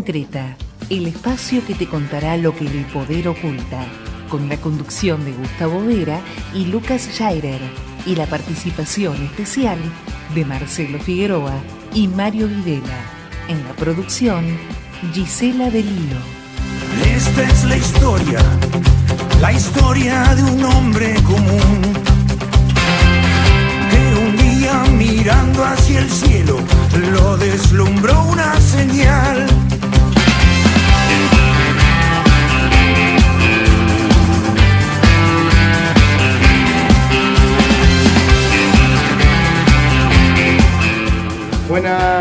Concreta, el espacio que te contará lo que el poder oculta, con la conducción de Gustavo Vera y Lucas Scheirer, y la participación especial de Marcelo Figueroa y Mario Videla. En la producción, Gisela Delilo. Esta es la historia de un hombre común, que un día mirando hacia el cielo lo deslumbró una señal.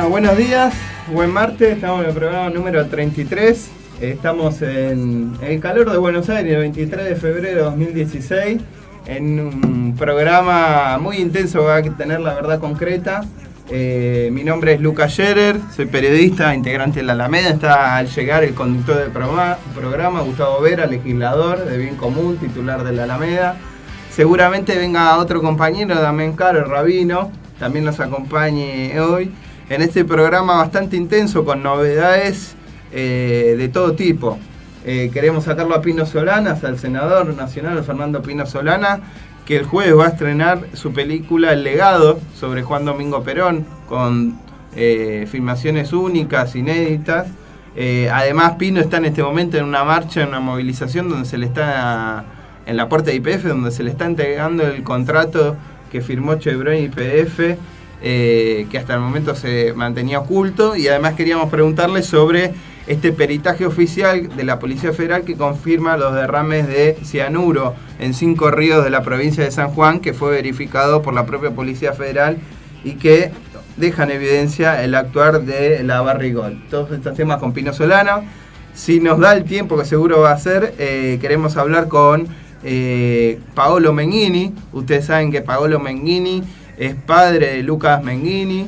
Buenos días, buen martes, estamos en el programa número 33. Estamos en el calor de Buenos Aires, el 23 de febrero de 2016, en un programa muy intenso que va a tener La Verdad Concreta. Mi nombre es Lucas Scherer, soy periodista, integrante de la Alameda. Está al llegar el conductor del programa, Gustavo Vera, legislador de Bien Común, titular de la Alameda. Seguramente venga otro compañero, Damián Caro, el rabino, también nos acompañe hoy en este programa bastante intenso con novedades de todo tipo. Queremos sacarlo a Pino Solanas, al senador nacional Fernando Pino Solanas, que el jueves va a estrenar su película El Legado sobre Juan Domingo Perón, con filmaciones únicas, inéditas. Además, Pino está en este momento en una marcha, en una movilización donde se le está, en la puerta de YPF, donde se le está entregando el contrato que firmó Chevron y YPF, que hasta el momento se mantenía oculto. Y además queríamos preguntarle sobre este peritaje oficial de la Policía Federal que confirma los derrames de cianuro en 5 ríos de la provincia de San Juan, que fue verificado por la propia Policía Federal y que deja en evidencia el actuar de la Barrigol. Todos estos temas con Pino Solano. Si nos da el tiempo, que seguro va a ser, queremos hablar con Paolo Menghini. Ustedes saben que Paolo Menghini es padre de Lucas Menghini,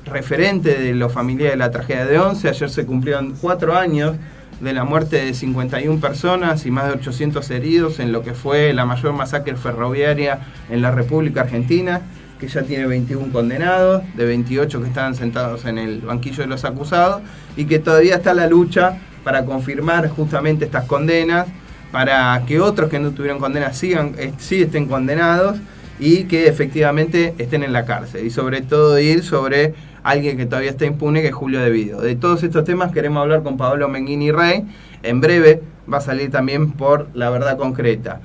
referente de los familiares de la tragedia de Once. Ayer se cumplieron 4 años de la muerte de 51 personas y más de 800 heridos en lo que fue la mayor masacre ferroviaria en la República Argentina, que ya tiene 21 condenados, de 28 que estaban sentados en el banquillo de los acusados, y que todavía está la lucha para confirmar justamente estas condenas, para que otros que no tuvieron condenas sí estén condenados y que efectivamente estén en la cárcel, y sobre todo ir sobre alguien que todavía está impune, que es Julio De Vido. De todos estos temas queremos hablar con Paolo Menghini Rey. En breve va a salir también por La Verdad Concreta.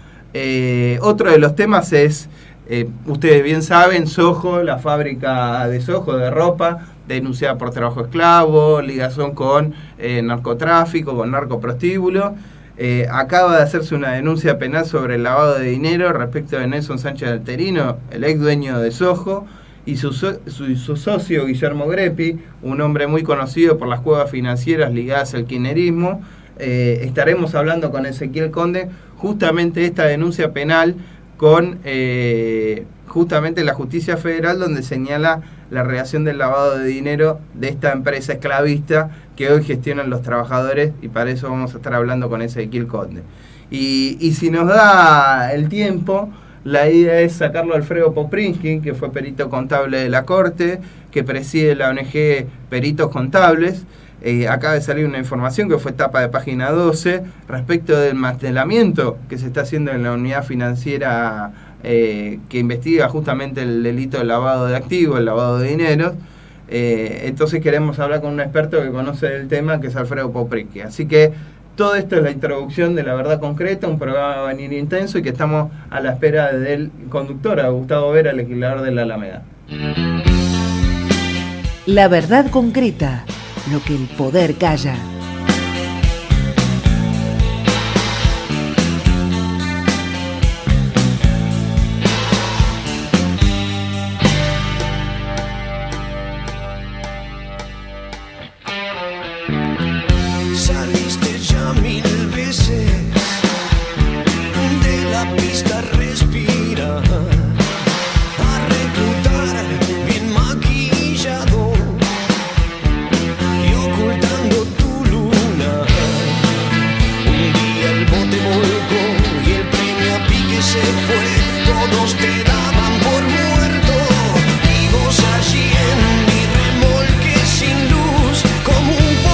Otro de los temas es, ustedes bien saben, Soho, la fábrica de Soho de ropa, denunciada por trabajo esclavo, ligación con narcotráfico, con narcoprostíbulo. Acaba de hacerse una denuncia penal sobre el lavado de dinero respecto de Nelson Sánchez Alterino, el ex dueño de Soho, y su socio Guillermo Greppi, un hombre muy conocido por las cuevas financieras ligadas al kirchnerismo. Estaremos hablando con Ezequiel Conde justamente esta denuncia penal con justamente la Justicia Federal, donde señala la relación del lavado de dinero de esta empresa esclavista que hoy gestionan los trabajadores, y para eso vamos a estar hablando con Ezequiel Conde. Y si nos da el tiempo, la idea es sacarlo a Alfredo Poprinsky, que fue perito contable de la Corte, que preside la ONG Peritos Contables. Acaba de salir una información que fue tapa de página 12 respecto del desmantelamiento que se está haciendo en la unidad financiera que investiga justamente el delito de lavado de activos, el lavado de dinero. Entonces queremos hablar con un experto que conoce el tema, que es Alfredo Poprinsky. Así que todo esto es la introducción de La Verdad Concreta, un programa va a venir intenso y que estamos a la espera del conductor, a Gustavo Vera, el legislador de la Alameda. La Verdad Concreta, lo que el poder calla. Como un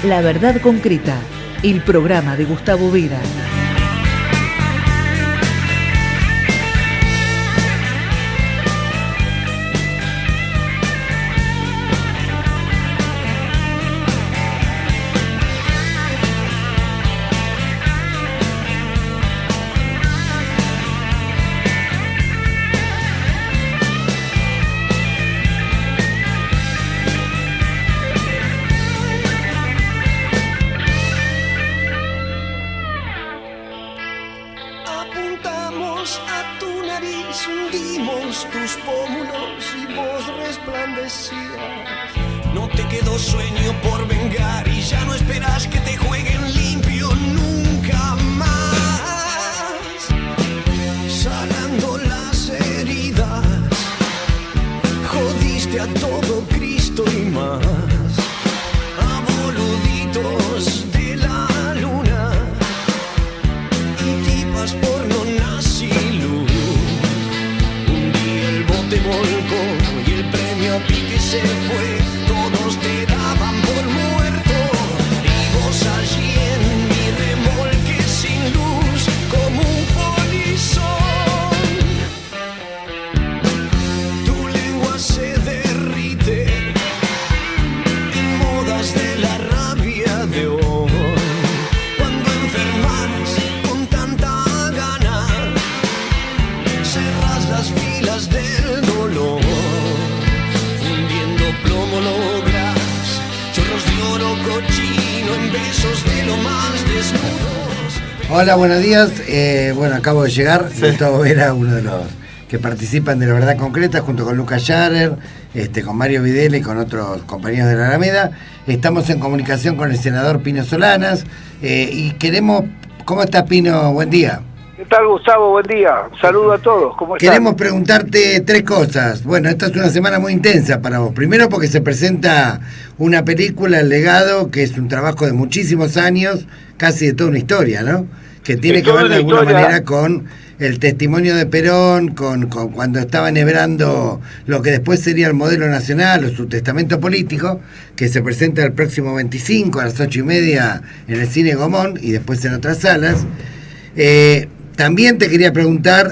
La Verdad Concreta, el programa de Gustavo Vera. Hola, buenos días. Bueno, acabo de llegar. Sí. Gustavo Vera, uno de los que participan de La Verdad Concreta, junto con Lucas Scharer, con Mario Videla y con otros compañeros de la Alameda. Estamos en comunicación con el senador Pino Solanas y queremos... ¿Cómo estás, Pino? Buen día. ¿Qué tal, Gustavo? Buen día. Saludo a todos. ¿Cómo están? Queremos preguntarte tres cosas. Bueno, esta es una semana muy intensa para vos. Primero porque se presenta una película, El Legado, que es un trabajo de muchísimos años, casi de toda una historia, ¿no? Que tiene que ver de alguna manera con el testimonio de Perón, con cuando estaba enhebrando lo que después sería el modelo nacional o su testamento político, que se presenta el próximo 25 a las 8:30 en el Cine Gomón y después en otras salas. También te quería preguntar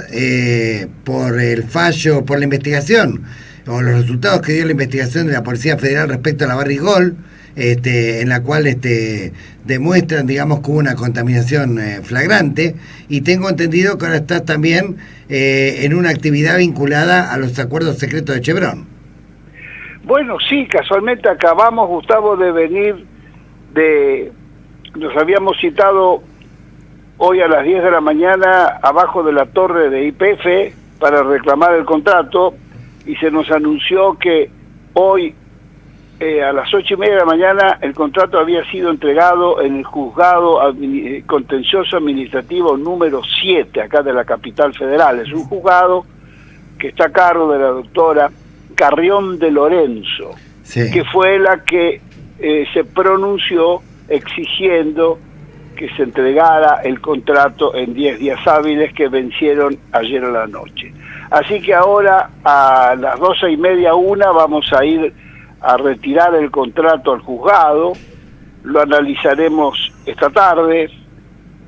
por el fallo, por la investigación o los resultados que dio la investigación de la Policía Federal respecto a la Barrigol, en la cual demuestran, digamos, que hubo una contaminación flagrante, y tengo entendido que ahora estás también en una actividad vinculada a los acuerdos secretos de Chevron. Bueno, sí, casualmente acabamos, Gustavo, de venir nos habíamos citado hoy a las 10 de la mañana abajo de la torre de YPF para reclamar el contrato, y se nos anunció que hoy a las 8:30 de la mañana el contrato había sido entregado en el juzgado contencioso administrativo número 7 acá de la capital federal. Es un juzgado que está a cargo de la doctora Carrión de Lorenzo, sí, que fue la que se pronunció exigiendo que se entregara el contrato en 10 días hábiles que vencieron ayer a la noche. Así que ahora a las 12:30, 1, vamos a ir a retirar el contrato al juzgado. Lo analizaremos esta tarde.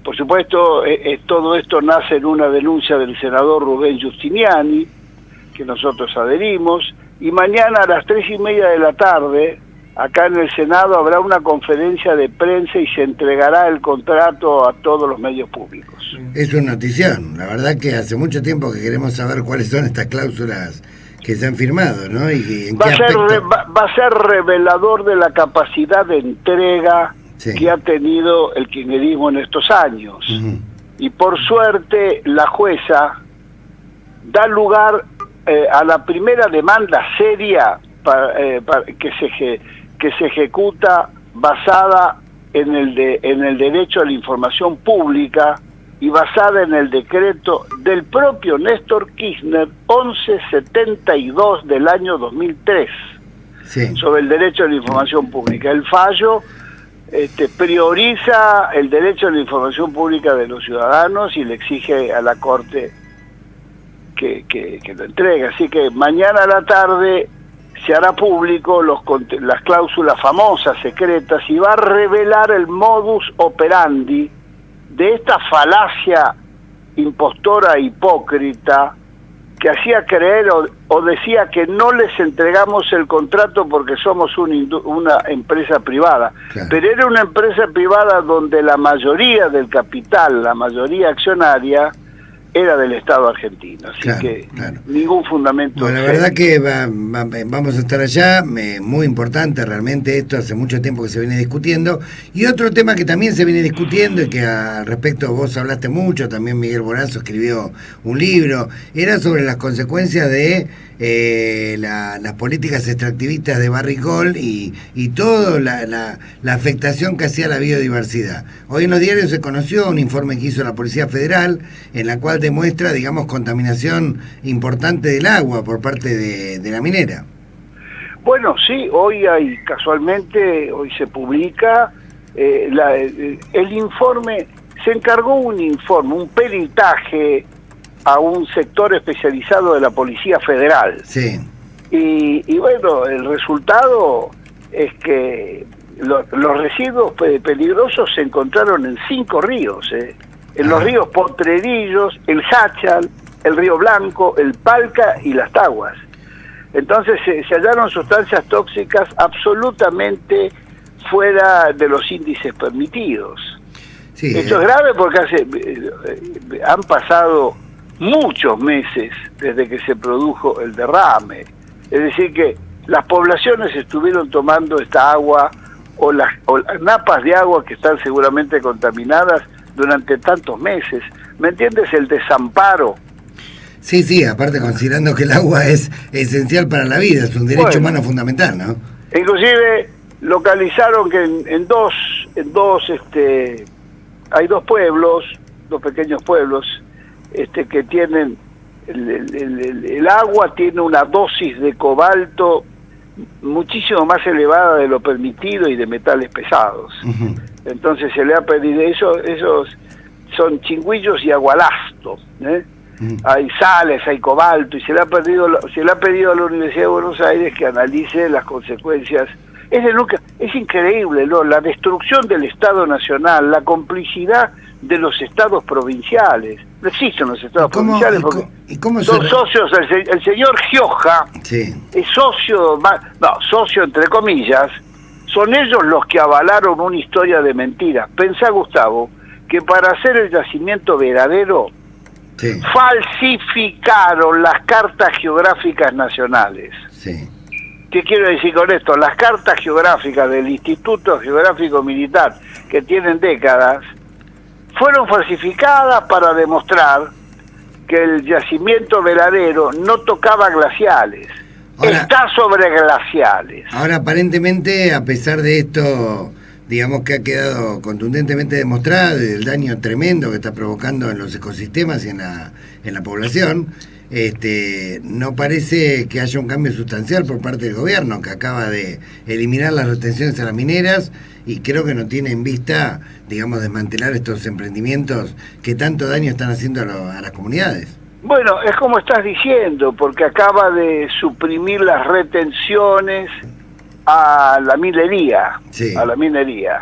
Por supuesto, todo esto nace en una denuncia del senador Rubén Giustiniani, que nosotros adherimos, y mañana a las 3:30 de la tarde, acá en el Senado, habrá una conferencia de prensa y se entregará el contrato a todos los medios públicos. Es una notición. La verdad que hace mucho tiempo que queremos saber cuáles son estas cláusulas que se han firmado, ¿no? Y en va a ser revelador de la capacidad de entrega, sí, que ha tenido el kirchnerismo en estos años. Uh-huh. Y por suerte la jueza da lugar a la primera demanda seria que se ejecuta basada en el derecho a la información pública y basada en el decreto del propio Néstor Kirchner 1172 del año 2003, sí, sobre el derecho a la información pública. El fallo prioriza el derecho a la información pública de los ciudadanos y le exige a la Corte que lo entregue. Así que mañana a la tarde se hará público las cláusulas famosas, secretas, y va a revelar el modus operandi de esta falacia impostora e hipócrita que hacía creer o decía que no les entregamos el contrato porque somos una empresa privada. Claro. Pero era una empresa privada donde la mayoría del capital, la mayoría accionaria, era del Estado argentino, así Claro, que claro. ningún fundamento. Bueno, la verdad que vamos a estar allá, muy importante realmente esto, hace mucho tiempo que se viene discutiendo. Y otro tema que también se viene discutiendo y que al respecto vos hablaste mucho, también Miguel Borazo escribió un libro, era sobre las consecuencias de las políticas extractivistas de Barrick Gold y toda la afectación que hacía a la biodiversidad. Hoy en los diarios se conoció un informe que hizo la Policía Federal en la cual demuestra, digamos, contaminación importante del agua por parte de la minera. Bueno, sí, hoy hoy se publica el informe, se encargó un peritaje a un sector especializado de la Policía Federal. Sí. Y bueno, el resultado es que los residuos peligrosos se encontraron en 5 ríos, en los ríos Potrerillos, el Hachal, el Río Blanco, el Palca y las Taguas. Entonces se hallaron sustancias tóxicas absolutamente fuera de los índices permitidos. Sí, Esto es grave porque han pasado muchos meses desde que se produjo el derrame. Es decir que las poblaciones estuvieron tomando esta agua o las napas de agua que están seguramente contaminadas durante tantos meses. ¿Me entiendes? El desamparo. Sí, aparte considerando que el agua es esencial para la vida, es un derecho humano fundamental, ¿no? Inclusive localizaron que hay dos pequeños pueblos, que tienen el agua tiene una dosis de cobalto muchísimo más elevada de lo permitido y de metales pesados. Uh-huh. Entonces se le ha pedido esos son Chingüillos y Agualasto, Uh-huh. Hay sales, hay cobalto, y se le ha pedido a la Universidad de Buenos Aires que analice las consecuencias. Es increíble, ¿no? La destrucción del Estado Nacional, la complicidad de los estados provinciales. No existen los estados provinciales porque son socios. El señor Gioja es socio entre comillas, son ellos los que avalaron una historia de mentiras. Pensá, Gustavo, que para hacer el yacimiento Veradero falsificaron las cartas geográficas nacionales. Sí. ¿Qué quiero decir con esto? Las cartas geográficas del Instituto Geográfico Militar, que tienen décadas, fueron falsificadas para demostrar que el yacimiento Veradero no tocaba glaciales, está sobre glaciales. Ahora, aparentemente, a pesar de esto, digamos que ha quedado contundentemente demostrado el daño tremendo que está provocando en los ecosistemas y en la población, no parece que haya un cambio sustancial por parte del gobierno, que acaba de eliminar las retenciones a las mineras y creo que no tiene en vista, digamos, desmantelar estos emprendimientos que tanto daño están haciendo a las comunidades. Bueno, es como estás diciendo, porque acaba de suprimir las retenciones a la minería. Sí. A la minería.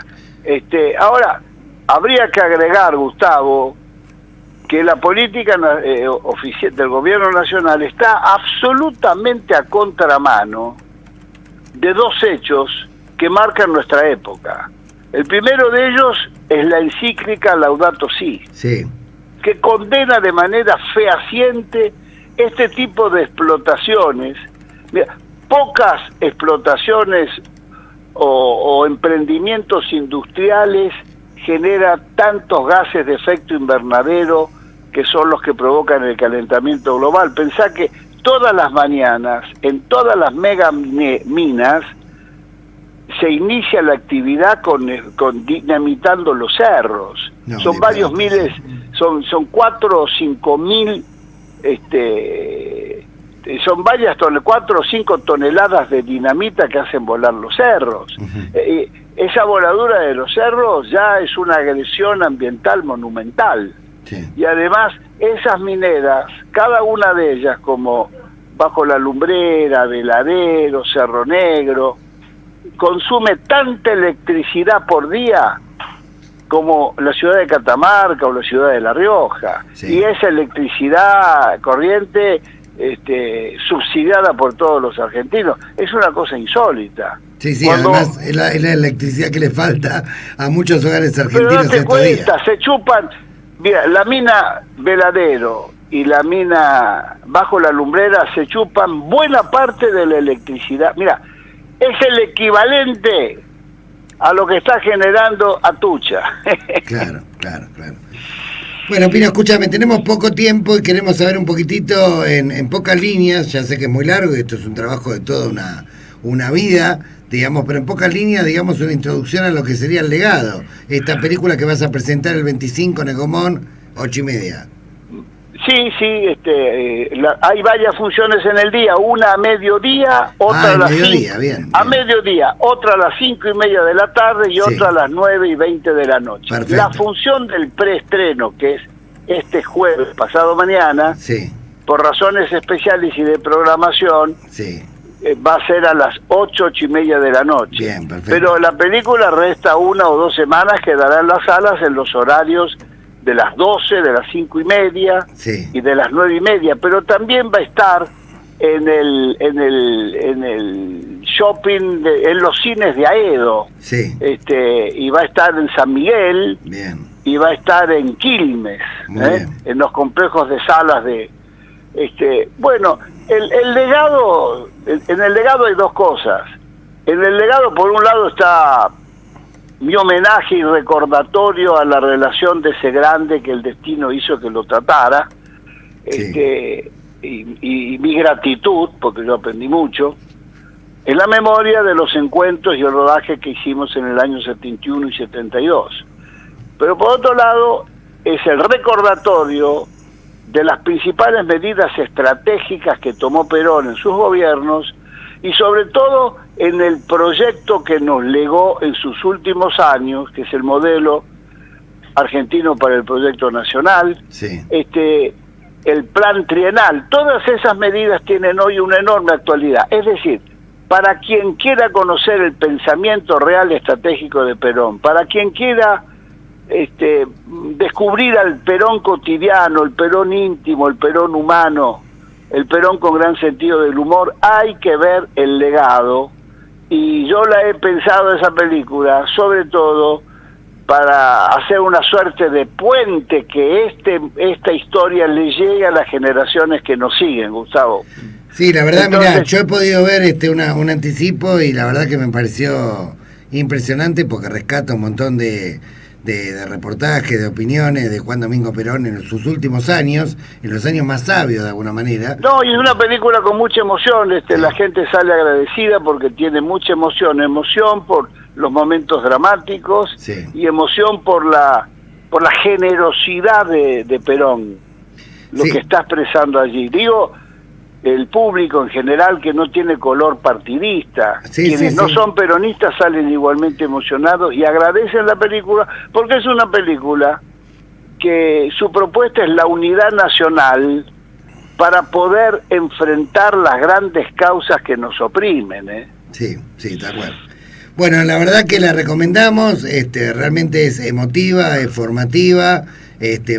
Ahora, habría que agregar, Gustavo, que la política oficial del gobierno nacional está absolutamente a contramano de dos hechos que marcan nuestra época. El primero de ellos es la encíclica Laudato Si, que condena de manera fehaciente este tipo de explotaciones. Mira, pocas explotaciones o emprendimientos industriales generan tantos gases de efecto invernadero que son los que provocan el calentamiento global. Pensá que todas las mañanas, en todas las mega minas, se inicia la actividad con dinamitando los cerros. Son varios miles, son 4 o 5 mil, son varias 4 o 5 toneladas de dinamita que hacen volar los cerros. Uh-huh. Esa voladura de los cerros ya es una agresión ambiental monumental. Sí. Y además esas mineras, cada una de ellas, como Bajo la Lumbrera, Veladero, Cerro Negro, consume tanta electricidad por día como la ciudad de Catamarca o la ciudad de La Rioja. Sí. Y esa electricidad corriente subsidiada por todos los argentinos. Es una cosa insólita. Sí, sí, Cuando, además es la electricidad que le falta a muchos hogares pero argentinos date estos días. cuenta, se chupan, mira, la mina Veladero y la mina Bajo la Lumbrera se chupan buena parte de la electricidad. Mira, es el equivalente a lo que está generando Atucha. Claro. Bueno, Pino, escúchame, tenemos poco tiempo y queremos saber un poquitito en pocas líneas, ya sé que es muy largo y esto es un trabajo de toda una vida, digamos, pero en pocas líneas, digamos, una introducción a lo que sería El Legado, esta película que vas a presentar el 25 en Egomón, 8:30. Sí, hay varias funciones en el día, una a mediodía, otra a las mediodía, bien. mediodía, otra a las 5:30 de la tarde y otra a las 9:20 de la noche. Perfecto. La función del preestreno, que es este jueves, pasado mañana, Sí, por razones especiales y de programación, sí, va a ser a las 8:30 de la noche. Bien, perfecto. Pero la película resta 1 o 2 semanas, quedará en las salas en los horarios de las 12, de las 5:30 sí, y de las 9:30, pero también va a estar en el shopping, en los cines de Aedo, sí, y va a estar en San Miguel, bien, y va a estar en Quilmes, Muy bien. en los complejos de salas de... bueno, el legado, en el legado hay dos cosas. En el legado, por un lado, está mi homenaje y recordatorio a la relación de ese grande que el destino hizo que lo tratara, Sí. y mi gratitud, porque yo aprendí mucho, en la memoria de los encuentros y el rodaje que hicimos en el año 71 y 72. Pero por otro lado, es el recordatorio de las principales medidas estratégicas que tomó Perón en sus gobiernos y sobre todo en el proyecto que nos legó en sus últimos años, que es el modelo argentino para el proyecto nacional, sí, el plan trienal. Todas esas medidas tienen hoy una enorme actualidad. Es decir, para quien quiera conocer el pensamiento real estratégico de Perón, para quien quiera descubrir al Perón cotidiano, el Perón íntimo, el Perón humano, el Perón con gran sentido del humor, hay que ver El Legado, y yo la he pensado esa película sobre todo para hacer una suerte de puente que esta historia le llegue a las generaciones que nos siguen, Gustavo. Sí, la verdad, Entonces, mirá, yo he podido ver un anticipo y la verdad que me pareció impresionante porque rescata un montón de reportajes, de opiniones de Juan Domingo Perón en sus últimos años, en los años más sabios de alguna manera. No, y es una película con mucha emoción, la gente sale agradecida porque tiene mucha emoción por los momentos dramáticos, Sí. y emoción por la generosidad de Perón, lo Sí. que está expresando allí. Digo, el público en general que no tiene color partidista, Sí, quienes sí, no sí. son peronistas salen igualmente emocionados y agradecen la película porque es una película que su propuesta es la unidad nacional para poder enfrentar las grandes causas que nos oprimen, Sí, tal cual. Bueno, la verdad que la recomendamos, realmente es emotiva, es formativa,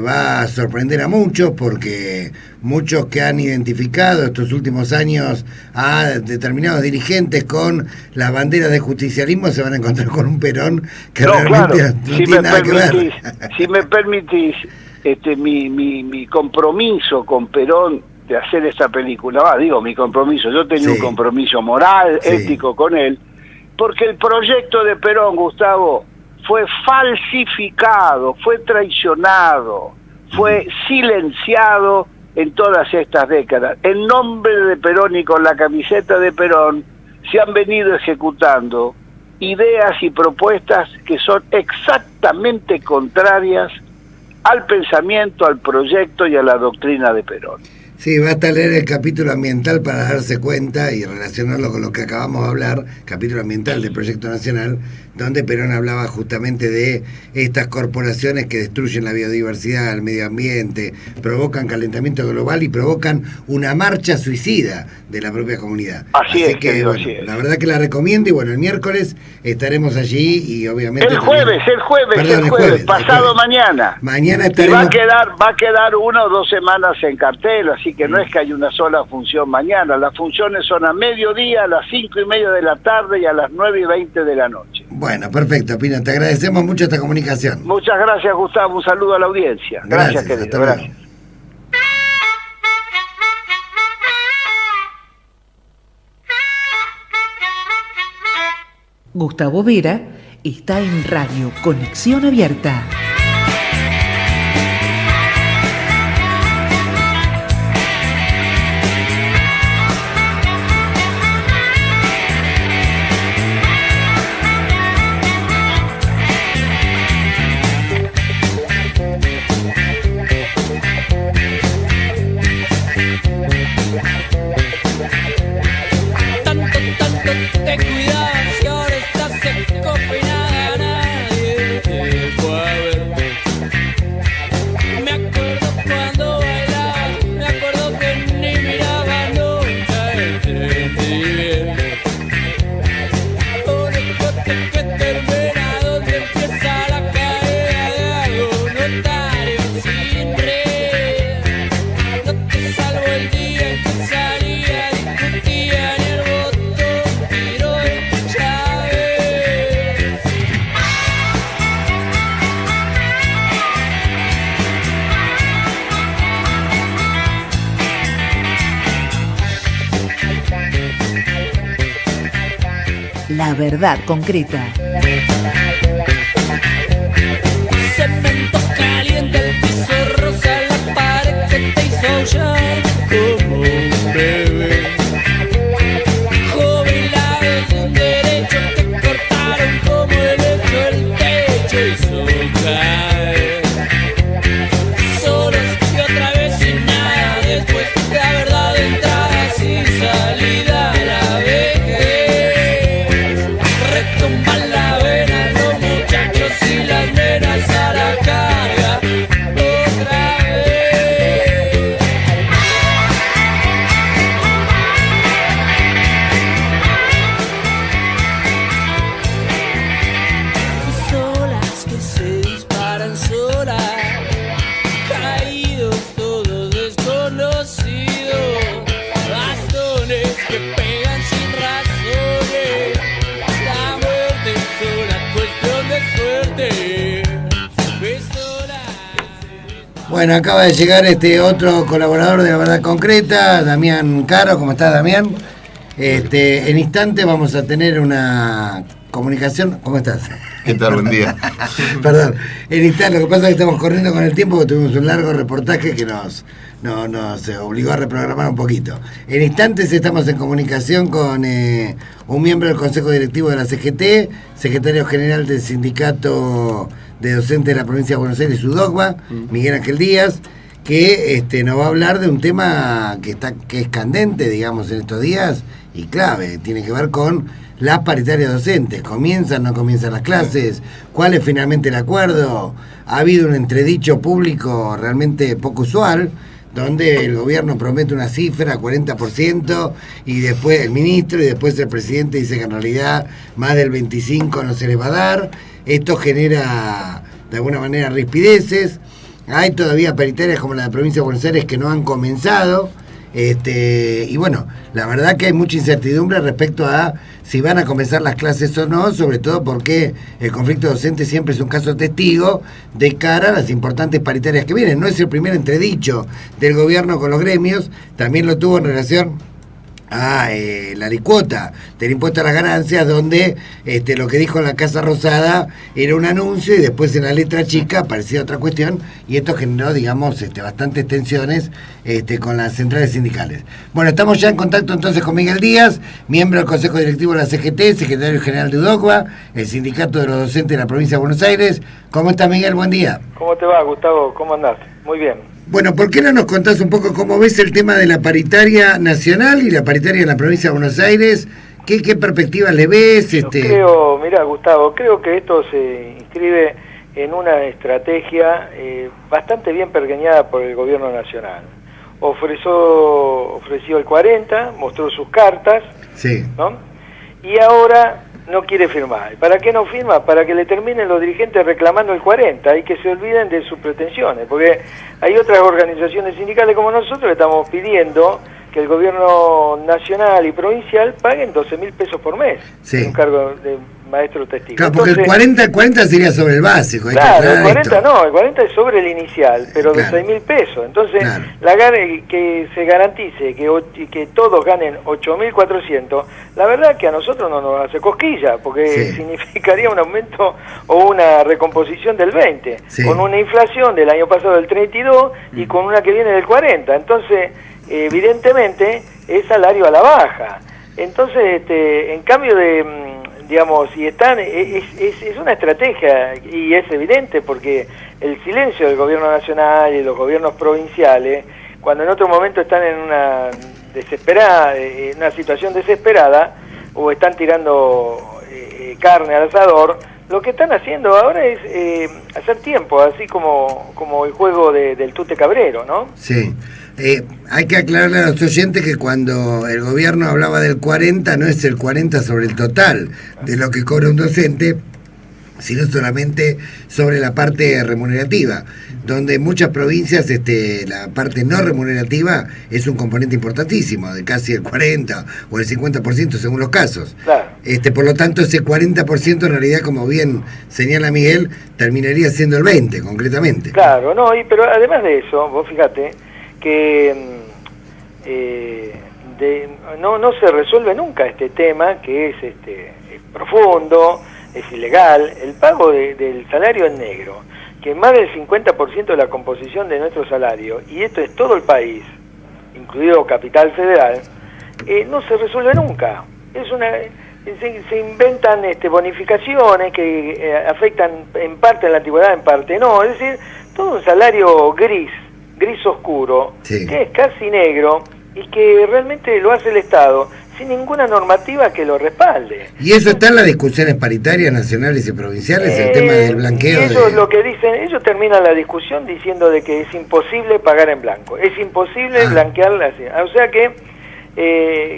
va a sorprender a muchos porque muchos que han identificado estos últimos años a determinados dirigentes con las banderas de justicialismo se van a encontrar con un Perón que realmente no tiene nada que ver. Si me permitís, mi compromiso con Perón de hacer esta película, mi compromiso, yo tenía un compromiso moral, ético con él, porque el proyecto de Perón, Gustavo, fue falsificado, fue traicionado, fue silenciado en todas estas décadas. En nombre de Perón y con la camiseta de Perón se han venido ejecutando ideas y propuestas que son exactamente contrarias al pensamiento, al proyecto y a la doctrina de Perón. Sí, basta leer el capítulo ambiental para darse cuenta y relacionarlo con lo que acabamos de hablar, capítulo ambiental del Proyecto Nacional, donde Perón hablaba justamente de estas corporaciones que destruyen la biodiversidad, el medio ambiente, provocan calentamiento global y provocan una marcha suicida de la propia comunidad. Así es, que, querido, bueno, así es. la verdad que la recomiendo y bueno, el miércoles estaremos allí y obviamente... El jueves, pasado mañana. Mañana Y estaremos... va a quedar 1 o 2 semanas en cartel, así que no es que hay una sola función mañana. Las funciones son a mediodía, a las 5:30 de la tarde y a las 9:20 de la noche. Bueno, perfecto, Pino, te agradecemos mucho esta comunicación. Muchas gracias, Gustavo. Un saludo a la audiencia. Gracias Hasta querido. luego. Gracias. Gustavo Vera está en Radio Conexión Abierta. Te cuidabas y ahora estás seco y nada, nadie te fue a ver. Me acuerdo cuando bailabas, me acuerdo que ni miraba nunca el tren bien. Un escote que termina donde empieza la cadena de algo notario sin red. No te salvo el día en que salía, discutía ni el voto. La verdad concreta. Cemento caliente, el piso rosa, la pared que te hizo aullar como un bebé. Jubilado sin derecho, te cortaron como el hecho, el techo hizo caer. Solos y otra vez sin nada, después la verdad de entrada sin salida a la vejez. Retumban la vena los muchachos y las nenas a la carga otra vez. Pistolas que se disparan solas, caídos todos desconocidos, bastones que pegan sin razones. La muerte es una cuestión de suerte. Bueno, acaba de llegar este otro colaborador de La Verdad Concreta, Damián Caro. ¿Cómo estás, Damián? En instante vamos a tener una comunicación. ¿Cómo estás? ¿Qué tal? Buen día. Perdón, en instante, lo que pasa es que estamos corriendo con el tiempo porque tuvimos un largo reportaje que nos obligó a reprogramar un poquito. En instantes estamos en comunicación con un miembro del Consejo Directivo de la CGT, secretario general del Sindicato de Docentes de la Provincia de Buenos Aires, UDOCBA, Miguel Ángel Díaz, que nos va a hablar de un tema que es candente, digamos, en estos días y clave. Tiene que ver con las paritarias docentes. ¿Comienzan, no comienzan las clases? ¿Cuál es finalmente el acuerdo? Ha habido un entredicho público realmente poco usual, donde el gobierno promete una cifra, 40%, y después el ministro y después el presidente dice que en realidad más del 25% no se les va a dar. Esto genera de alguna manera rispideces. Hay todavía paritarias como la de la provincia de Buenos Aires que no han comenzado. Y bueno, la verdad que hay mucha incertidumbre respecto a si van a comenzar las clases o no, sobre todo porque el conflicto docente siempre es un caso testigo de cara a las importantes paritarias que vienen. No es el primer entredicho del gobierno con los gremios, también lo tuvo en relación a la alicuota del impuesto a las ganancias, donde lo que dijo en la Casa Rosada era un anuncio y después en la letra chica aparecía otra cuestión, y esto generó, digamos, bastantes tensiones con las centrales sindicales. Bueno, estamos ya en contacto entonces con Miguel Díaz, miembro del Consejo Directivo de la CGT, secretario general de UDOCBA, el Sindicato de los Docentes de la Provincia de Buenos Aires. ¿Cómo está, Miguel? Buen día. ¿Cómo te va, Gustavo? ¿Cómo andás? Muy bien. Bueno, ¿por qué no nos contás un poco cómo ves el tema de la paritaria nacional y la paritaria en la provincia de Buenos Aires, ¿Qué perspectivas le ves? Yo creo, mira Gustavo, creo que esto se inscribe en una estrategia bastante bien pergeñada por el gobierno nacional. Ofreció el 40, mostró sus cartas, sí, ¿no? Y ahora no quiere firmar. ¿Y para qué no firma? Para que le terminen los dirigentes reclamando el 40 y que se olviden de sus pretensiones, porque hay otras organizaciones sindicales como nosotros que estamos pidiendo que el gobierno nacional y provincial paguen 12.000 pesos por mes, sí, en un cargo de maestro testigo. Claro, porque entonces, el 40 sería sobre el básico. Claro, el 40 no, el 40 es sobre el inicial, pero claro, 12.000 pesos. Entonces, claro, que se garantice que todos ganen 8.400, la verdad que a nosotros no nos hace cosquilla, porque sí, significaría un aumento o una recomposición del 20, sí, con una inflación del año pasado del 32 y con una que viene del 40. Entonces, evidentemente, es salario a la baja. Entonces, en cambio digamos, y están, es una estrategia, y es evidente porque el silencio del gobierno nacional y los gobiernos provinciales, cuando en otro momento están en una una situación desesperada, o están tirando carne al asador, lo que están haciendo ahora es hacer tiempo, así como el juego del tute cabrero, ¿no? Sí. Hay que aclararle a los oyentes que cuando el gobierno hablaba del 40, no es el 40 sobre el total de lo que cobra un docente, sino solamente sobre la parte remunerativa, donde en muchas provincias la parte no remunerativa es un componente importantísimo, de casi el 40 o el 50% según los casos. Claro. Por lo tanto, ese 40% en realidad, como bien señala Miguel, terminaría siendo el 20 concretamente. Claro, no, pero además de eso, vos fíjate que no se resuelve nunca este tema, que es profundo, es ilegal, el pago del salario en negro, que más del 50% de la composición de nuestro salario, y esto es todo el país, incluido Capital Federal, no se resuelve nunca. Se inventan bonificaciones que afectan en parte a la antigüedad, en parte no, es decir, todo un salario gris oscuro, sí, que es casi negro y que realmente lo hace el Estado sin ninguna normativa que lo respalde. Y eso está en las discusiones paritarias nacionales y provinciales, el tema del blanqueo. Eso es lo que dicen, ellos terminan la discusión diciendo de que es imposible pagar en blanco, es imposible blanquear o sea que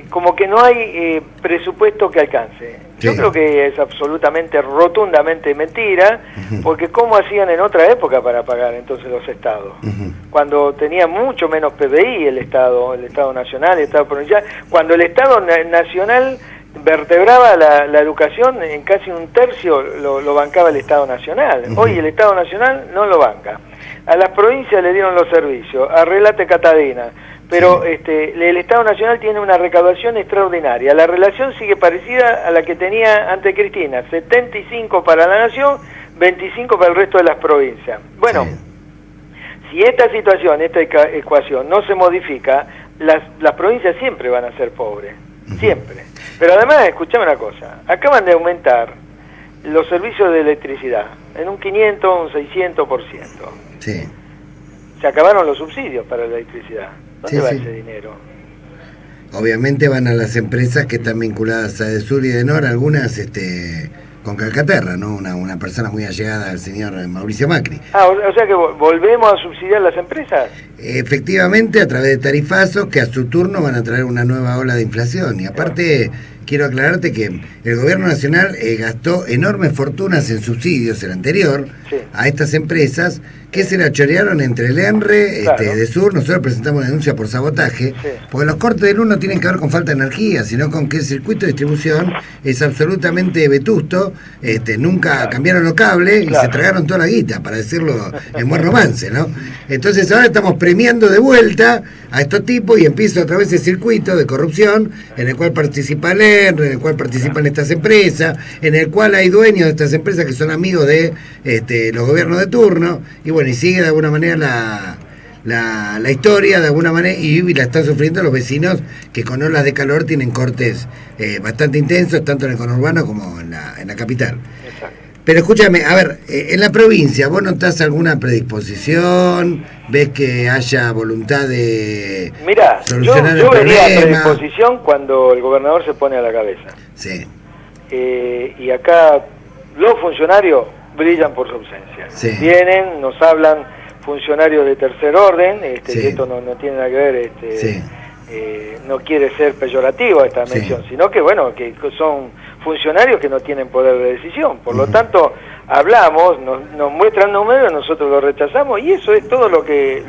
como que no hay presupuesto que alcance. Yo creo que es absolutamente, rotundamente mentira, porque ¿cómo hacían en otra época para pagar entonces los estados? Cuando tenía mucho menos PBI el Estado nacional, el Estado provincial, cuando el Estado nacional vertebraba la educación, en casi un tercio lo bancaba el Estado nacional. Hoy el Estado nacional no lo banca. A las provincias le dieron los servicios, arreglate Catadina, pero el Estado Nacional tiene una recaudación extraordinaria. La relación sigue parecida a la que tenía ante Cristina, 75 para la Nación, 25 para el resto de las provincias. Bueno, si esta situación, esta ecuación no se modifica, las provincias siempre van a ser pobres, siempre. Pero además, escuchame una cosa, acaban de aumentar los servicios de electricidad en un 500, un 600%. Sí. Se acabaron los subsidios para la electricidad. ¿Dónde va ese dinero? Obviamente van a las empresas que están vinculadas a Edesur y Edenor, algunas con Calcaterra, ¿no? Una persona muy allegada al señor Mauricio Macri. O sea que volvemos a subsidiar las empresas. Efectivamente, a través de tarifazos que a su turno van a traer una nueva ola de inflación. Y aparte, quiero aclararte que el gobierno nacional gastó enormes fortunas en subsidios, el anterior, a estas empresas que se la chorearon entre el ENRE, Edesur. Nosotros presentamos una denuncia por sabotaje, porque los cortes de luz no tienen que ver con falta de energía, sino con que el circuito de distribución es absolutamente vetusto, nunca cambiaron los cables y se tragaron toda la guita, para decirlo en buen romance, ¿no? Entonces ahora estamos premiando de vuelta a estos tipos y empieza otra vez el circuito de corrupción en el cual participa el ENRE, en el cual participan estas empresas, en el cual hay dueños de estas empresas que son amigos de los gobiernos de turno, y bueno, y sigue de alguna manera la historia, de alguna manera, y la están sufriendo los vecinos que con olas de calor tienen cortes bastante intensos, tanto en el conurbano como en la capital. Exacto. Pero escúchame, a ver, en la provincia, ¿vos notás alguna predisposición? ¿Ves que haya voluntad de Mirá, solucionar yo el vería problema? predisposición cuando el gobernador se pone a la cabeza. Sí, Y acá los funcionarios brillan por su ausencia. Sí. Vienen, nos hablan funcionarios de tercer orden, Sí. que esto no tiene nada que ver, sí, no quiere ser peyorativo esta Sí. mención, sino que bueno, que son funcionarios que no tienen poder de decisión. Por lo Ujú. tanto, hablamos, nos muestran números, nosotros lo rechazamos y eso es todo lo que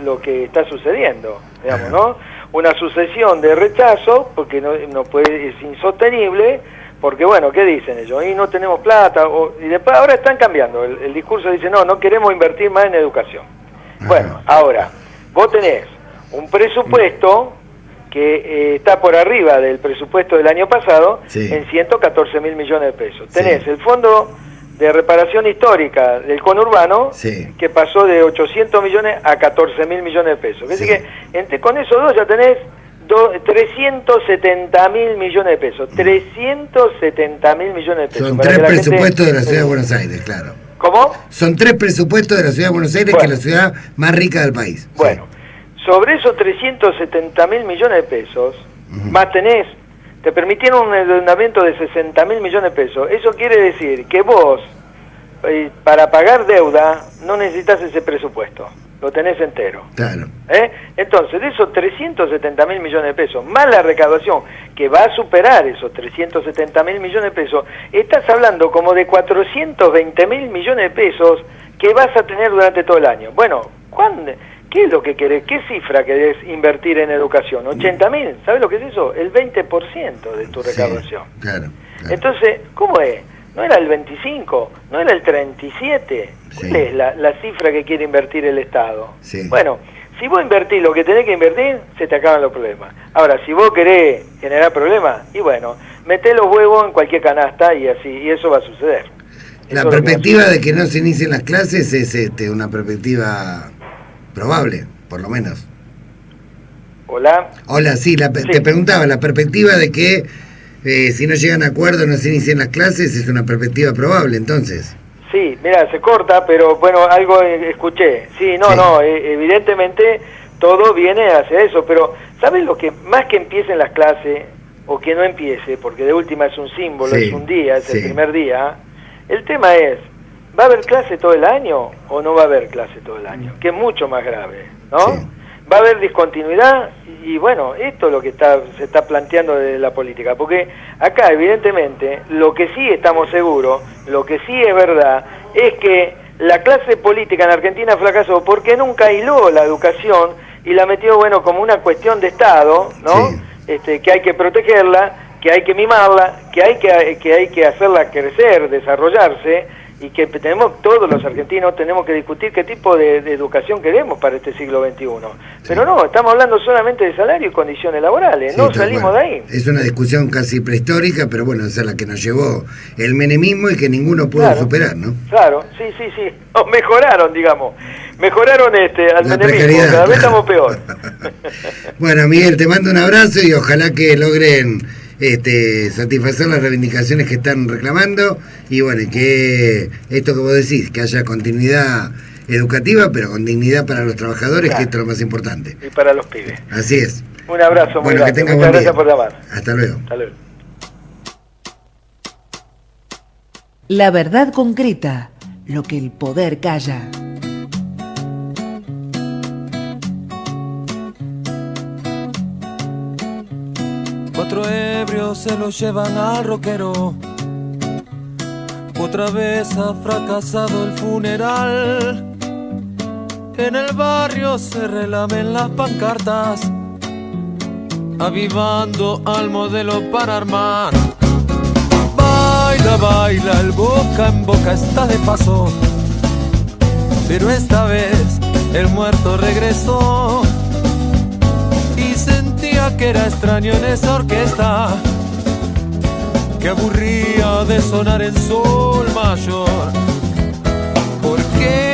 está sucediendo, digamos, Ajá. ¿no? Una sucesión de rechazo porque no puede, es insostenible. Porque bueno, ¿qué dicen ellos? Y no tenemos plata, y después ahora están cambiando, el discurso dice, no queremos invertir más en educación. Ajá. Bueno, ahora, vos tenés un presupuesto que está por arriba del presupuesto del año pasado, Sí. en 114.000 millones de pesos. Sí. Tenés el Fondo de Reparación Histórica del conurbano, Sí. que pasó de 800 millones a 14.000 millones de pesos. Es Sí. decir que con esos dos ya tenés 370.000 millones de pesos. 370.000 millones de pesos. Son para 3 que la gente- presupuestos de la Ciudad de Buenos Aires, claro. ¿Cómo? Son 3 presupuestos de la Ciudad de Buenos Aires, Bueno. que es la ciudad más rica del país. Bueno, sobre esos 370.000 millones de pesos, Ujú. más te permitieron un endeudamiento de 60.000 millones de pesos. Eso quiere decir que vos, para pagar deuda, no necesitas ese presupuesto. Lo tenés entero. Claro. Entonces, de esos 370.000 millones de pesos, más la recaudación, que va a superar esos 370.000 millones de pesos, estás hablando como de 420.000 millones de pesos que vas a tener durante todo el año. Bueno, ¿qué es lo que querés? ¿Qué cifra querés invertir en educación? 80.000, ¿sabes lo que es eso? El 20% de tu Sí, recaudación. claro. Entonces, ¿cómo es? ¿No era el 25? ¿No era el 37? ¿Cuál Sí. es la cifra que quiere invertir el Estado? Sí. Bueno, si vos invertís lo que tenés que invertir, se te acaban los problemas. Ahora, si vos querés generar problemas, y bueno, meté los huevos en cualquier canasta y así, y eso va a suceder. La Eso es lo que va a perspectiva suceder. de que no se inicien las clases es una perspectiva probable, por lo menos. Hola. Hola, sí, Sí. te preguntaba, la perspectiva de que si no llegan a acuerdo no se inicien las clases es una perspectiva probable, entonces. Sí, mira, se corta, pero bueno, algo escuché. Sí, Sí. evidentemente todo viene hacia eso, pero ¿sabes lo que más que empiecen las clases o que no empiece, porque de última es un símbolo, Sí, es un día, es sí. el primer día, el tema es, ¿va a haber clase todo el año o no va a haber clase todo el año? Que es mucho más grave, ¿no? Sí. Va a haber discontinuidad y bueno, esto es lo que se está planteando de la política, porque acá evidentemente lo que sí estamos seguros, lo que sí es verdad, es que la clase política en Argentina fracasó porque nunca hiló la educación y la metió, bueno, como una cuestión de Estado, ¿no? Sí. Que hay que protegerla, que hay que mimarla, que hay que hacerla crecer, desarrollarse, y que todos los argentinos tenemos que discutir qué tipo de educación queremos para este siglo XXI. Pero no, estamos hablando solamente de salario y condiciones laborales, Sí, no tal salimos cual. de ahí. Es una discusión casi prehistórica, pero bueno, esa es la que nos llevó el menemismo y que ninguno pudo Claro. superar, ¿no? Claro, sí. O mejoraron, digamos. Mejoraron al La menemismo, precariedad, cada vez claro. estamos peor. Bueno, Miguel, te mando un abrazo y ojalá que logren satisfacer las reivindicaciones que están reclamando y bueno, que esto que vos decís, que haya continuidad educativa, pero con dignidad para los trabajadores, Claro. que esto es lo más importante. Y para los pibes. Así es. Un abrazo muy Bueno, que grande. tengas Muchas buen gracias día. por llamar. Hasta luego. Hasta luego. La verdad concreta, lo que el poder calla. Cuatro ebrios se lo llevan al roquero. Otra vez ha fracasado el funeral. En el barrio se relamen las pancartas, avivando al modelo para armar. Baila, baila, el boca en boca está de paso, pero esta vez el muerto regresó. Y sentía que era extraño en esa orquesta, que aburría de sonar en sol mayor. ¿Por qué?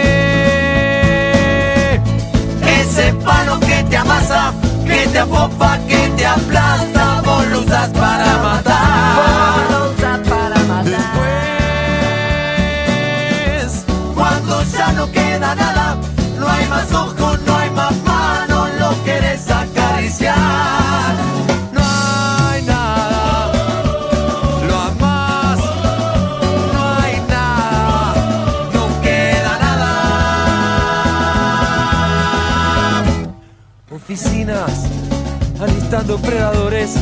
Ese palo que te amasa, que te apopa, que te aplasta, vos lo usas para matar. Después oficinas alistando predadores,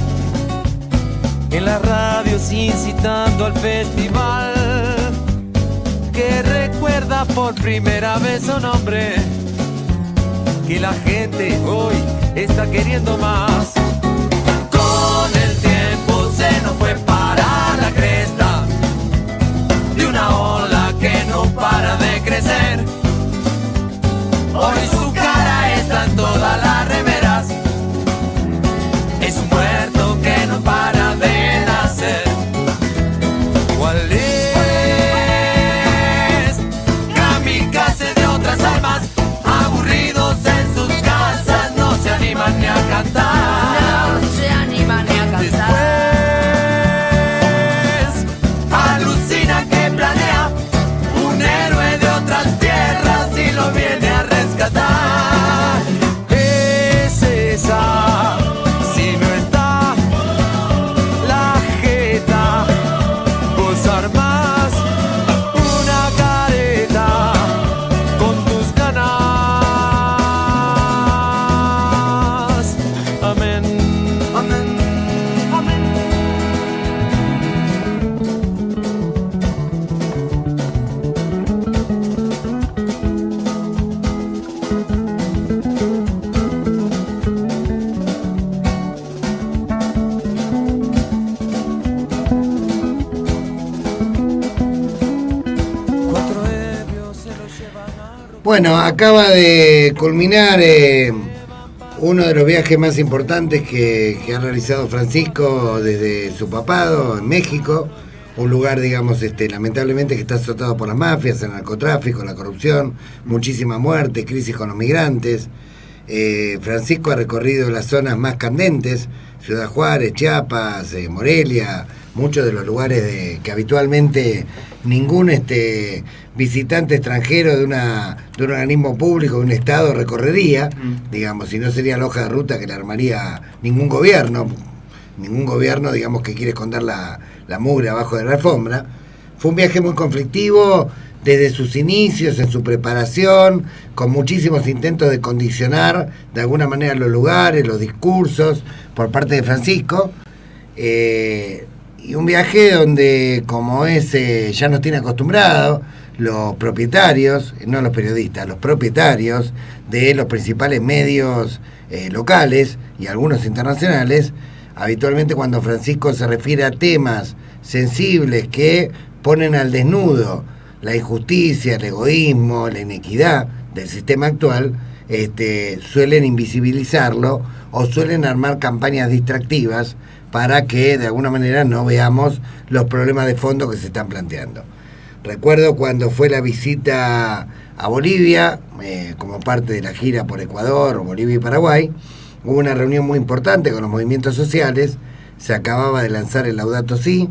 en las radios incitando al festival, que recuerda por primera vez un nombre, que la gente hoy está queriendo más. Con el tiempo se nos fue para la cresta de una ola que no para de crecer. Hoy su cara está en todas las remeras, es un muerto que no para de nacer. ¿Cuál es? Kamikaze de otras almas, aburridos en sus casas, no se animan ni a cantar. No se animan ni a cantar. Después, alucina que planea un héroe de otras tierras y lo viene a rescatar. Es esa, si no está la jeta, vos armás una careta con tus ganas. Amén. Amén. Amén. Cuatro ebrios se lo llevan a... Bueno, acaba de culminar uno de los viajes más importantes que ha realizado Francisco desde su papado en México, un lugar, digamos, lamentablemente que está azotado por las mafias, el narcotráfico, la corrupción, muchísima muerte, crisis con los migrantes. Francisco ha recorrido las zonas más candentes, Ciudad Juárez, Chiapas, Morelia, muchos de los lugares que habitualmente ningún visitante extranjero de un organismo público, de un estado, recorrería, digamos, y no sería la hoja de ruta que le armaría ningún gobierno, digamos, que quiere esconder la mugre abajo de la alfombra. Fue un viaje muy conflictivo desde sus inicios, en su preparación, con muchísimos intentos de condicionar de alguna manera los lugares, los discursos por parte de Francisco. Y un viaje donde, como ya nos tiene acostumbrado, los propietarios, no los periodistas, los propietarios de los principales medios locales y algunos internacionales, habitualmente cuando Francisco se refiere a temas sensibles que ponen al desnudo la injusticia, el egoísmo, la inequidad del sistema actual, suelen invisibilizarlo o suelen armar campañas distractivas para que de alguna manera no veamos los problemas de fondo que se están planteando. Recuerdo cuando fue la visita a Bolivia, como parte de la gira por Ecuador, Bolivia y Paraguay, hubo una reunión muy importante con los movimientos sociales, se acababa de lanzar el Laudato Si,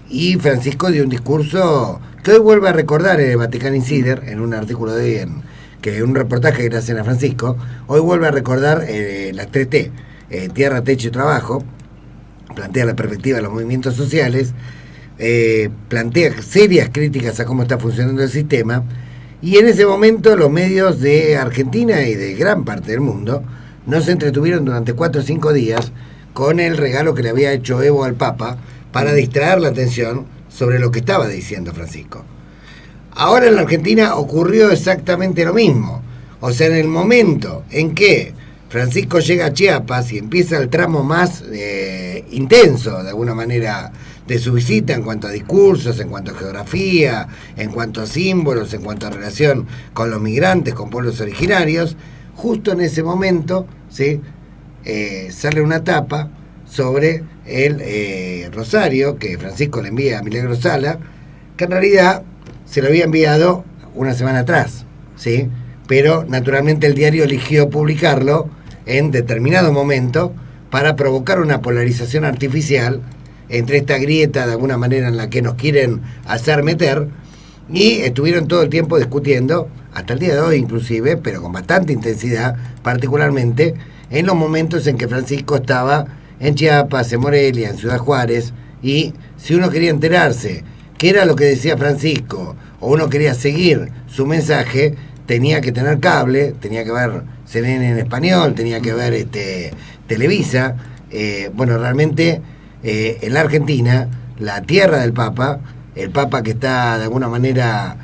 y Francisco dio un discurso que hoy vuelve a recordar en el Vatican Insider, en un artículo un reportaje que le hacen a Francisco, hoy vuelve a recordar las 3T, Tierra, Techo y Trabajo, plantea la perspectiva de los movimientos sociales, plantea serias críticas a cómo está funcionando el sistema, y en ese momento los medios de Argentina y de gran parte del mundo no se entretuvieron durante 4 o 5 días con el regalo que le había hecho Evo al Papa para distraer la atención sobre lo que estaba diciendo Francisco. Ahora en la Argentina ocurrió exactamente lo mismo. O sea, en el momento en que Francisco llega a Chiapas y empieza el tramo más intenso, de alguna manera, de su visita en cuanto a discursos, en cuanto a geografía, en cuanto a símbolos, en cuanto a relación con los migrantes, con pueblos originarios, justo en ese momento, ¿sí?, sale una tapa sobre el rosario que Francisco le envía a Milagro Sala, que en realidad se lo había enviado una semana atrás, ¿sí?, pero naturalmente el diario eligió publicarlo en determinado momento para provocar una polarización artificial entre esta grieta de alguna manera en la que nos quieren hacer meter, y estuvieron todo el tiempo discutiendo, hasta el día de hoy inclusive, pero con bastante intensidad, particularmente en los momentos en que Francisco estaba en Chiapas, en Morelia, en Ciudad Juárez, y si uno quería enterarse qué era lo que decía Francisco, o uno quería seguir su mensaje, tenía que tener cable, tenía que ver CNN en español, tenía que ver Televisa. Bueno, realmente en la Argentina, la tierra del Papa, el Papa que está de alguna manera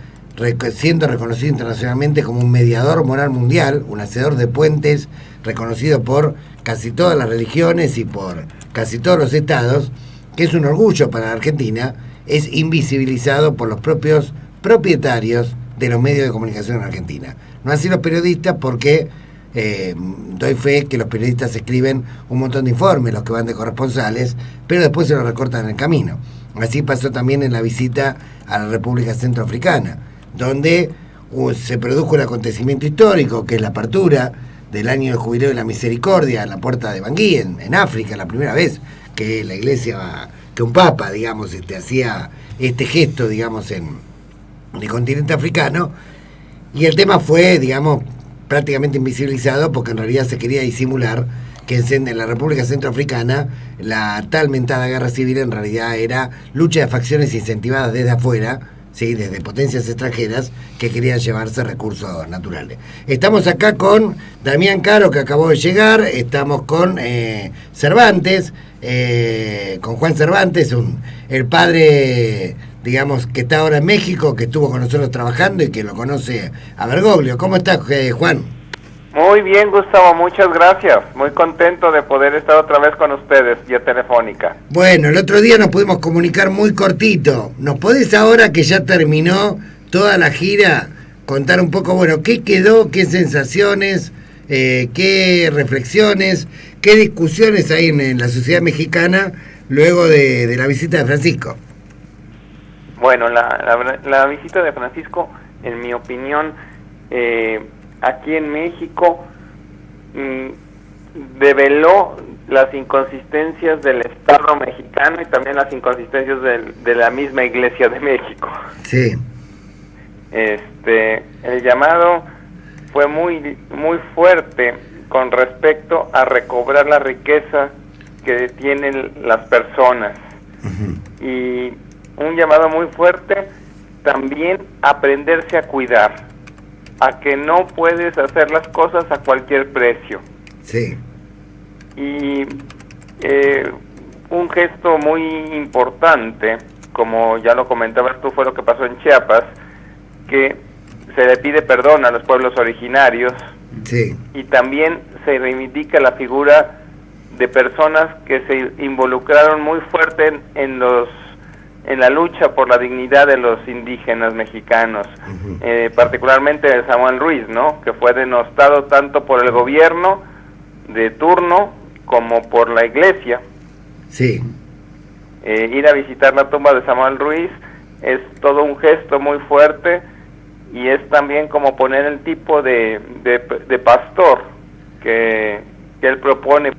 siendo reconocido internacionalmente como un mediador moral mundial, un hacedor de puentes, reconocido por casi todas las religiones y por casi todos los estados, que es un orgullo para la Argentina, es invisibilizado por los propios propietarios de los medios de comunicación en Argentina. No así los periodistas, porque doy fe que los periodistas escriben un montón de informes, los que van de corresponsales, pero después se los recortan en el camino. Así pasó también en la visita a la República Centroafricana, donde se produjo un acontecimiento histórico, que es la apertura del año del Jubileo de la Misericordia en la puerta de Bangui, en África, la primera vez que la iglesia, que un papa, digamos, hacía este gesto, digamos, en el continente africano, y el tema fue, digamos, prácticamente invisibilizado, porque en realidad se quería disimular que en la República Centroafricana la tal mentada guerra civil en realidad era lucha de facciones incentivadas desde afuera, ¿sí? Desde potencias extranjeras que querían llevarse recursos naturales. Estamos acá con Damián Caro, que acabó de llegar, estamos con Cervantes, con Juan Cervantes, el padre, digamos, que está ahora en México, que estuvo con nosotros trabajando y que lo conoce a Bergoglio. ¿Cómo estás, Juan? Muy bien, Gustavo, muchas gracias. Muy contento de poder estar otra vez con ustedes, vía telefónica. Bueno, el otro día nos pudimos comunicar muy cortito. ¿Nos podés ahora, que ya terminó toda la gira, contar un poco, bueno, qué quedó, qué sensaciones, qué reflexiones, qué discusiones hay en la sociedad mexicana luego de la visita de Francisco? Bueno, la visita de Francisco, en mi opinión, aquí en México, develó las inconsistencias del Estado mexicano y también las inconsistencias de la misma Iglesia de México. Sí. El llamado fue muy fuerte con respecto a recobrar la riqueza que tienen las personas. Uh-huh. Y un llamado muy fuerte también a aprenderse a cuidar, a que no puedes hacer las cosas a cualquier precio. Sí. Y un gesto muy importante, como ya lo comentabas tú, fue lo que pasó en Chiapas, que se le pide perdón a los pueblos originarios. Sí. Y también se reivindica la figura de personas que se involucraron muy fuerte en la lucha por la dignidad de los indígenas mexicanos, uh-huh. Particularmente de Samuel Ruiz, ¿no? Que fue denostado tanto por el gobierno de turno como por la iglesia. Sí. Ir a visitar la tumba de Samuel Ruiz es todo un gesto muy fuerte, y es también como poner el tipo de pastor que él propone.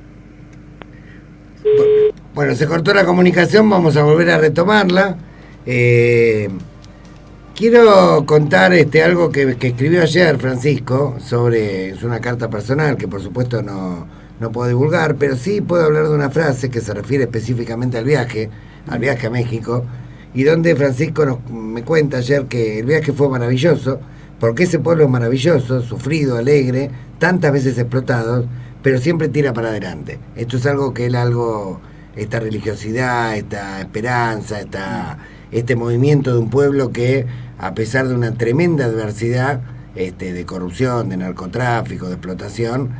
Bueno, se cortó la comunicación, vamos a volver a retomarla. Quiero contar algo que escribió ayer Francisco, es una carta personal que por supuesto no puedo divulgar, pero sí puedo hablar de una frase que se refiere específicamente al viaje a México, y donde Francisco me cuenta ayer que el viaje fue maravilloso, porque ese pueblo es maravilloso, sufrido, alegre, tantas veces explotado, pero siempre tira para adelante. Esto es algo que esta religiosidad, esta esperanza, este movimiento de un pueblo que, a pesar de una tremenda adversidad de corrupción, de narcotráfico, de explotación,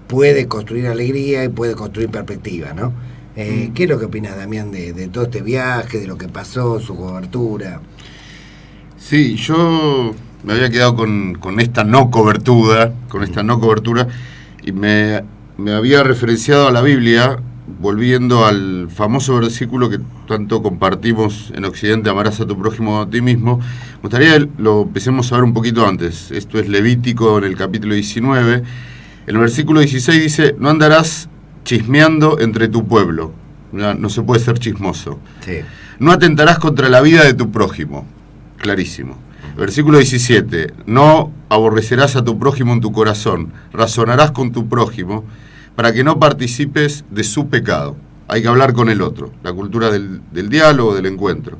puede construir alegría y puede construir perspectiva, ¿no? ¿Qué es lo que opinas, Damián, de todo este viaje, de lo que pasó, su cobertura? Sí, yo me había quedado con esta no cobertura, y me había referenciado a la Biblia, volviendo al famoso versículo que tanto compartimos en Occidente: amarás a tu prójimo a ti mismo. Me gustaría que lo empecemos a ver un poquito antes. Esto es Levítico, en el capítulo 19. El versículo 16 dice: no andarás chismeando entre tu pueblo. No se puede ser chismoso. Sí. No atentarás contra la vida de tu prójimo. Clarísimo. Versículo 17: no aborrecerás a tu prójimo en tu corazón, razonarás con tu prójimo para que no participes de su pecado. Hay que hablar con el otro, la cultura del diálogo, del encuentro.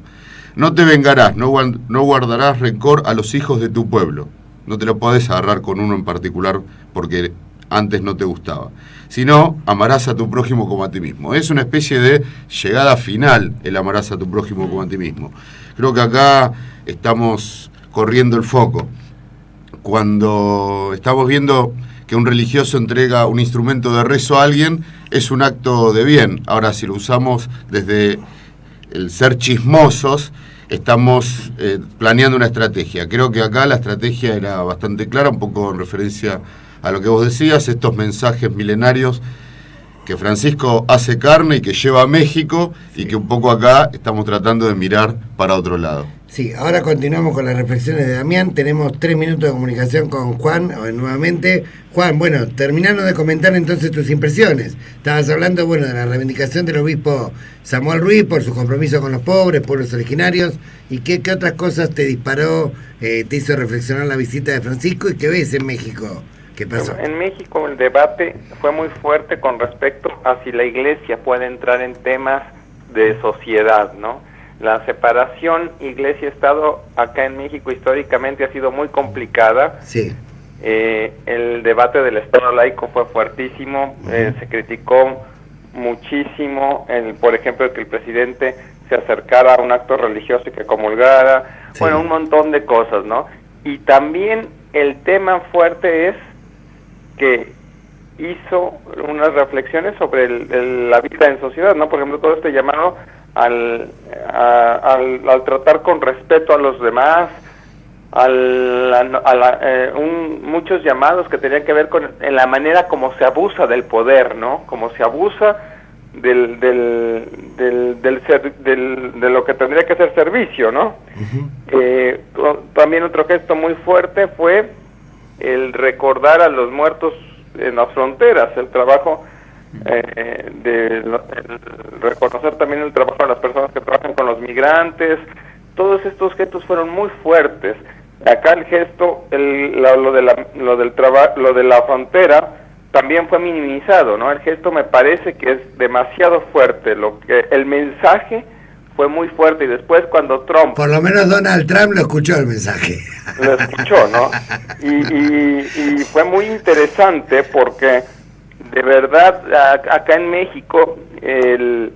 No te vengarás, no guardarás rencor a los hijos de tu pueblo. No te lo podés agarrar con uno en particular porque antes no te gustaba. Sino, amarás a tu prójimo como a ti mismo. Es una especie de llegada final, el amarás a tu prójimo como a ti mismo. Creo que acá estamos corriendo el foco. Cuando estamos viendo que un religioso entrega un instrumento de rezo a alguien, es un acto de bien. Ahora, si lo usamos desde el ser chismosos, estamos planeando una estrategia. Creo que acá la estrategia era bastante clara, un poco en referencia a lo que vos decías, estos mensajes milenarios que Francisco hace carne y que lleva a México, y que un poco acá estamos tratando de mirar para otro lado. Sí, ahora continuamos con las reflexiones de Damián. Tenemos 3 minutos de comunicación con Juan, nuevamente. Juan, bueno, terminando de comentar entonces tus impresiones. Estabas hablando, bueno, de la reivindicación del obispo Samuel Ruiz por su compromiso con los pobres, pueblos originarios, y qué otras cosas te disparó, te hizo reflexionar la visita de Francisco, y qué ves en México. ¿Qué pasó? En México el debate fue muy fuerte con respecto a si la Iglesia puede entrar en temas de sociedad, ¿no? La separación Iglesia-Estado acá en México históricamente ha sido muy complicada. Sí. El debate del Estado laico fue fuertísimo, se criticó muchísimo, por ejemplo, que el presidente se acercara a un acto religioso y que comulgara, sí. Bueno, un montón de cosas, ¿no? Y también el tema fuerte es que hizo unas reflexiones sobre la vida en sociedad, ¿no? Por ejemplo, todo este llamado al tratar con respeto a los demás, muchos llamados que tenían que ver con en la manera como se abusa del poder, ¿no? Como se abusa de lo que tendría que ser servicio, ¿no? También otro gesto muy fuerte fue el recordar a los muertos en las fronteras, el trabajo el reconocer también el trabajo de las personas que trabajan con los migrantes. Todos estos gestos fueron muy fuertes. Acá el gesto, lo de la frontera también fue minimizado, ¿no? El gesto me parece que es demasiado fuerte, el mensaje fue muy fuerte, y después cuando Trump... Por lo menos Donald Trump lo escuchó el mensaje. Lo escuchó, ¿no? Y fue muy interesante porque de verdad acá en México el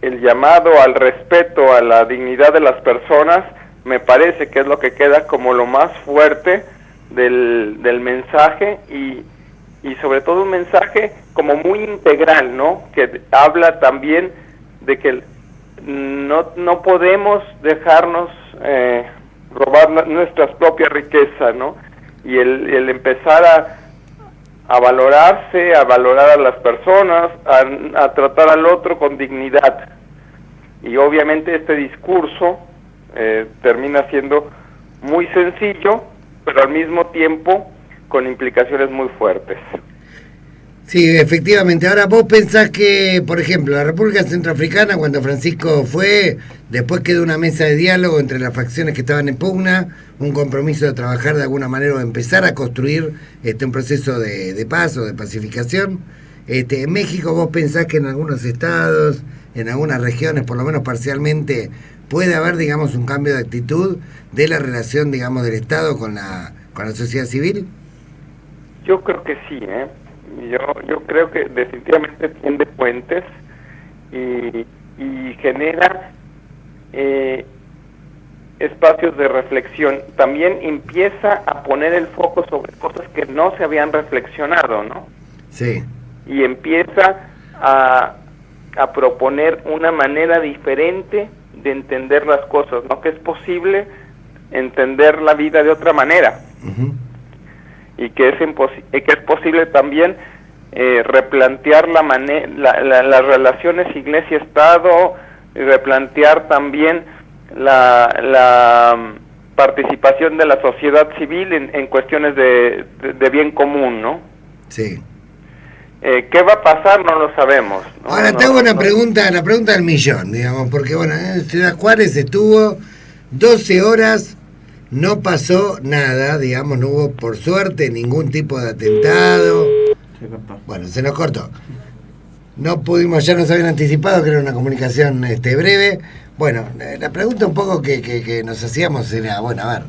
llamado al respeto a la dignidad de las personas me parece que es lo que queda como lo más fuerte del mensaje, y sobre todo un mensaje como muy integral, ¿no? Que habla también de que no podemos dejarnos robar nuestras propias riquezas, ¿no? Y el empezar a valorarse, a valorar a las personas, a tratar al otro con dignidad. Y obviamente este discurso termina siendo muy sencillo, pero al mismo tiempo con implicaciones muy fuertes. Sí, efectivamente. Ahora, vos pensás que, por ejemplo, la República Centroafricana, cuando Francisco fue, después quedó una mesa de diálogo entre las facciones que estaban en pugna, un compromiso de trabajar de alguna manera o empezar a construir un proceso de paz o de pacificación. En México, vos pensás que en algunos estados, en algunas regiones, por lo menos parcialmente, puede haber, digamos, un cambio de actitud de la relación, digamos, del Estado con la sociedad civil. Yo creo que sí, ¿eh? Yo creo que definitivamente tiende puentes y genera espacios de reflexión. También empieza a poner el foco sobre cosas que no se habían reflexionado, ¿no? Sí. Y empieza a proponer una manera diferente de entender las cosas, ¿no? Que es posible entender la vida de otra manera. Uh-huh. Y que es posible también replantear las relaciones Iglesia-Estado, replantear también la participación de la sociedad civil en cuestiones de bien común, ¿no? Sí. ¿Qué va a pasar? No lo sabemos, ¿no? Ahora tengo una pregunta, la pregunta del millón, digamos, porque bueno, en Ciudad Juárez estuvo 12 horas. No pasó nada, digamos, no hubo por suerte ningún tipo de atentado. Bueno, se nos cortó. no pudimos, ya nos habían anticipado que era una comunicación breve. Bueno, la pregunta un poco que nos hacíamos era, bueno, a ver,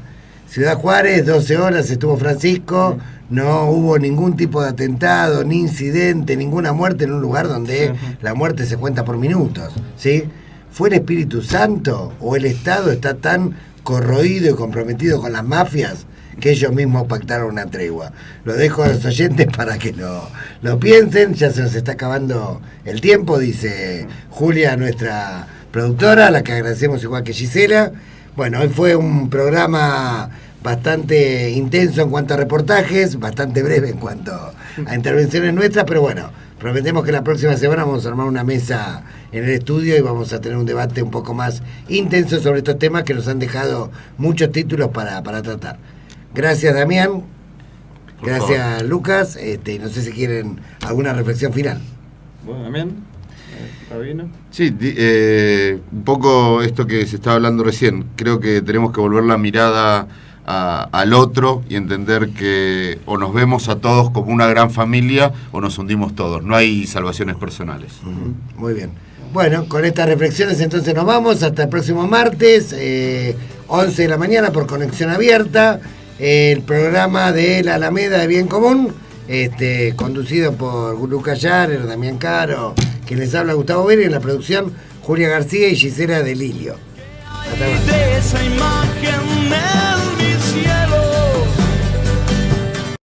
Ciudad Juárez, 12 horas estuvo Francisco, no hubo ningún tipo de atentado, ni incidente, ninguna muerte en un lugar donde la muerte se cuenta por minutos, ¿sí? ¿Fue el Espíritu Santo o el Estado está tan corroído y comprometido con las mafias que ellos mismos pactaron una tregua? Lo dejo a los oyentes para que lo piensen. Ya se nos está acabando el tiempo, dice Julia, nuestra productora, a la que agradecemos igual que Gisela. Bueno, hoy fue un programa bastante intenso en cuanto a reportajes, bastante breve en cuanto a intervenciones nuestras, pero bueno, prometemos que la próxima semana vamos a armar una mesa en el estudio y vamos a tener un debate un poco más intenso sobre estos temas que nos han dejado muchos títulos para tratar. Gracias, Damián. Gracias, Lucas. No sé si quieren alguna reflexión final. Bueno, Damián, Rabino. Sí, un poco esto que se estaba hablando recién. Creo que tenemos que volver la mirada al otro y entender que o nos vemos a todos como una gran familia o nos hundimos todos. No hay salvaciones personales. Muy bien. Bueno, con estas reflexiones entonces nos vamos. Hasta el próximo martes, 11 de la mañana por Conexión Abierta. El programa de la Alameda de Bien Común, conducido por Lucas Yarer, Damián Caro, quien les habla Gustavo Vera, y en la producción Julia García y Gisela Delilio. Hasta luego.